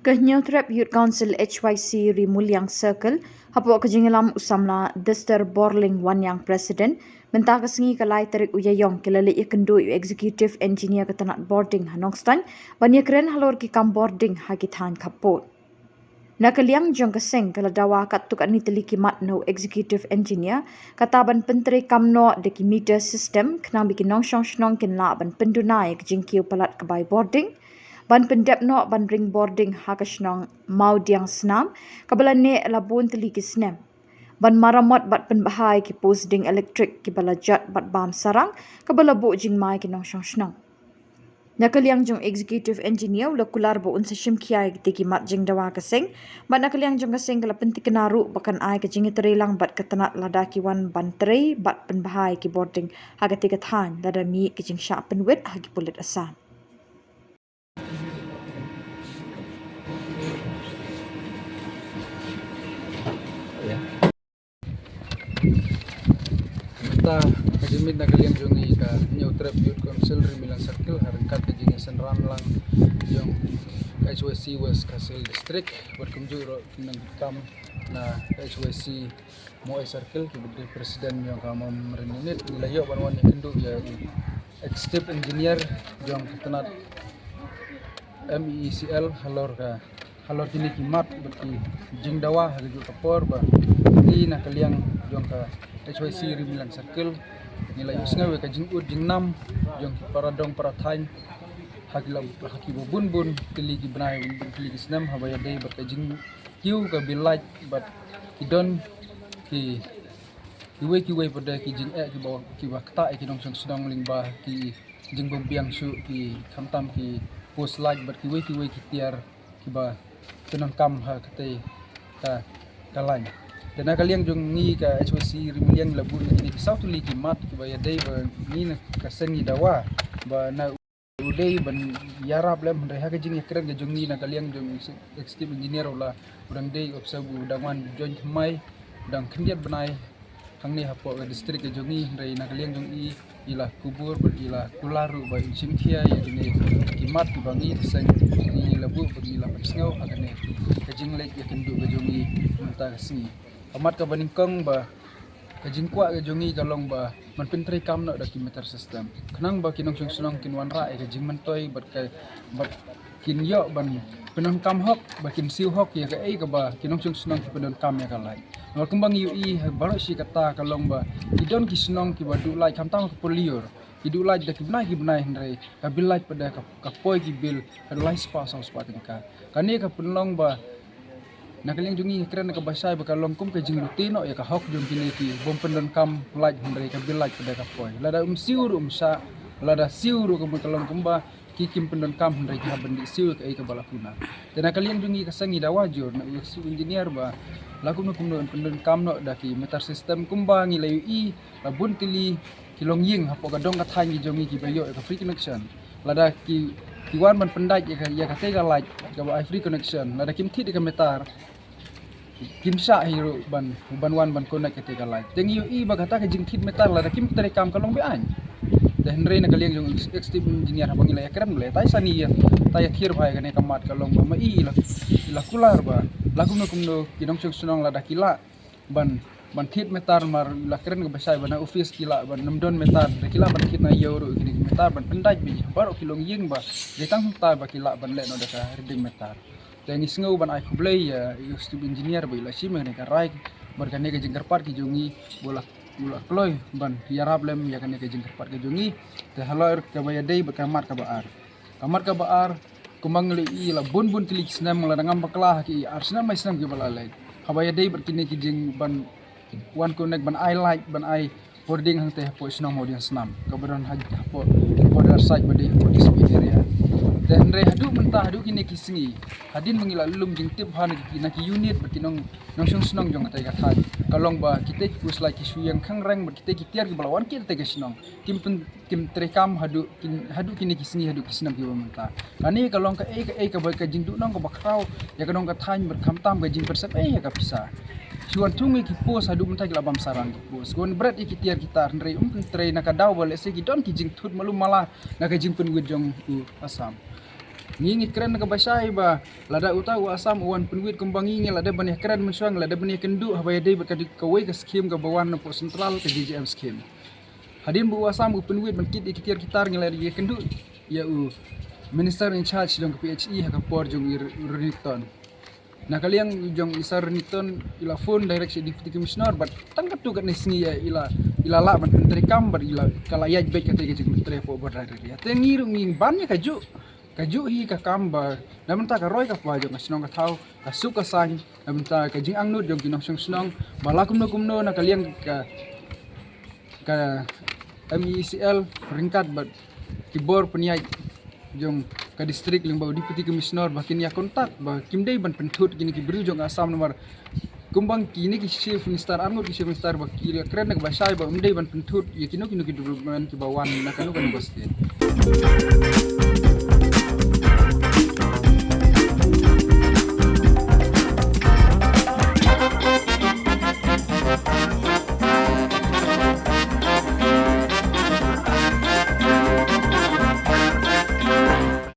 Kehnyotrap Youth Council HYC Rimulyang Circle hapo kejingelam usamla Dester Borling Wanyang President mentah kesengi kalai terik uyayong kilali ikendu executive engineer ketanat boarding hanongstan banya keren halor ki kam boarding hagitan kapot. Nakaliang jong keseng kaladawa kat tukak ni teliki mat no executive engineer kataban pentre kamno deki meter system kenang bikin nongsong snong kin la ban pendunai kejingkiu palat kebai boarding ban pendep no ban ring boarding hakasnong mau diang senam kabalan ne labun teliki snem ban maramot bat penbahai ki posting elektrik ki balajat bat bam sarang kabala bu jingmai ki nongsong snong. Nakaliang jong executive engineer ula kular bo unsa shimkiai tiki mat jing dawa kaseng bat nakaliang jong kaseng kala penti kenaru bakan ai ke jingi terelang bat ketanat lada kiwan ban terei bat penbahai ki boarding haga tiga than lada mi ke jing sya penwet hagi pulit asan. Kita kajimit nakaliang jong ika Kehnyotrap Youth Council Rimulyang Circle harangkat kajing senram lang yung HYC West Kasil District berkunjung nang kam na HYC Moe Circle kibudi presiden yung kamam merinit nilayo banwan yang kendu ya executive engineer yung ketenat MECL halor kini kimat berki jing dawa haju kapor ba ni nakaliang yung ka HYC Rimulyang Circle nilai usngawe ka jing ud jing nam jong para dong para thain hagila haki bun bun tili ki banai tili ki snam habaya dei bat ka jing kiu ka bilaj bat kidon ki kiwe pada ki jing ki bawa ki wakta ki dong sedang lingba ki jing bombiang su ki khamtam ki post like bat kiwe ki tiar ki ba tenang kam ha kate ka kalai dan nakaliang jong ni ka HYC Rimulyang labun ni kisau tu liki mat ki baya dei ba ni na kasengi dawa ba na udai ban yarap lem ndai ha ka jing yakran ga jong ni nakaliang jong executive engineer ola urang dei observe udangwan join mai dang kendiat banai hang ni hapo ga district ga jong ni ndai nakaliang jong i ila kubur ber ila kularu ba simkhia ya ni kimat ki bangi seng ni labu bagi la pesngau agane ka jing lek yakin du ga jong ni menta si amat ka baningkong ba kajing kwa ka jongi kalong ba man pentre kam na da kilometer system kenang ba kinong sunong kinwan ra ka jing mantoy bat kin yo ban penang kam hok ba kin siu hok ya ka ka ba kinong sunong ki penang kam ya kalai mal kembang yu i baro si kata kalong ba idon ki sunong ki ba du lai kam tang ko polior idu lai da ki benai ndai ka bil lai pada ka poi ki bil ka lai spa sa spa ka kani ka penong ba nakaliang jungi keren ka basai bakalong kum ka jing lutino ya ka hok jung kini ki bom pendon kam like hendrai ka bilaj pada ka poi lada siur sa lada siur ka bakalong kumba ki kim pendon kam hendrai ki haban di siur ka ka balakuna dan nakaliang jungi ka sangi dawajur na engineer ba lagu no kum pendon kam no da ki meter system kumba ngi layu i labun tili kilong ying hapo ka dong ka thangi jungi ki bayo ka free connection lada ki kiwan man pendai ya ka tega like ka ba free connection lada kim thi ka metar kimsa hero ban wan ban connect ketika live teng yu i bagata ke jing thit metal la kim tere kam kalong be an dan re na kaliang jong executive engineer habang ila keren le tai sani ya tai khir bhai kane kamat kalong ba ma i la kular ba lagu no kumno kinong sunong la dakila ban thit metar mar la keren ga basai bana office kila ban namdon metar dakila ban thit na euro kini metar ban pendai bi baro kilong ying ba jetang ta ba kila ban le no daka reading metar dan isngau ban ai kublai ya executive engineer ba ila sime ne ka rai berkane ke jengker part ki jongi bola kloy ban yarab lem ya kane ke jengker part ke jongi te haloir ka baya dei kamar ka baar kumang li ila bun tilik snam ngladangam baklah ki arsna mai snam ki balalai habaya dei berkine ki jeng ban wan connect ban ai like ban ai boarding hang teh po snam audience snam kabaran haj po border side bade po display area dan re hadu mentah hadu kini kisingi hadin mengila lum jing tip han ki unit berkinong nongsong senong jong tai kathan kalong ba kita kus like isu yang khang rang ber kita tiar ki balawan kita te senong kim terekam hadu kini kisingi hadu kisnam ki mentah kani kalong ka ka ba ka jing du nong ka bakrau ya kanong ka than berkham tam ka jing persep ya ka pisa Suan tungi ki pos hadu mentah ki labam sarang ki pos gon berat ki tiar kita ndrei trei na ka daw bale se ki don ki jing thut malu mala na ka jing pen jong asam ngingi keren ka basai ba lada uta wa asam uan penwit kembang ngingi lada banyak keren mensuang lada banyak kendu habaya dei ka kawai ka skim ka bawan no sentral ka DJM skim hadin bu asam u penwit ban kit ikitir kitar ngela di kendu ya u minister in charge dong ka PHI ha ka por jong Reniton na kaliang jong isar Reniton ila phone direct si deputy commissioner but tangkat tu kat nesni ya ila la ban menteri kambar ila kala ya baik kata ke menteri po berdari ya tengiru nging banyak kaju hi ka kamba namun ta ka roy ka pa jong snong ka thau ka suka sang namun ta ka jing angnut jong kinong snong balakum no kumno na kaliang ka MECL ringkat bat kibor peniai jong ka distrik ling bau deputy commissioner bakin ya kontak ba kimdei ban pentut gini ki beri jong asam nomor kumbang kini ki chief minister angut ki chief minister ba kira keren nak basai ba umdei ban pentut ya kino ki development ki bawan na kanu kan bostin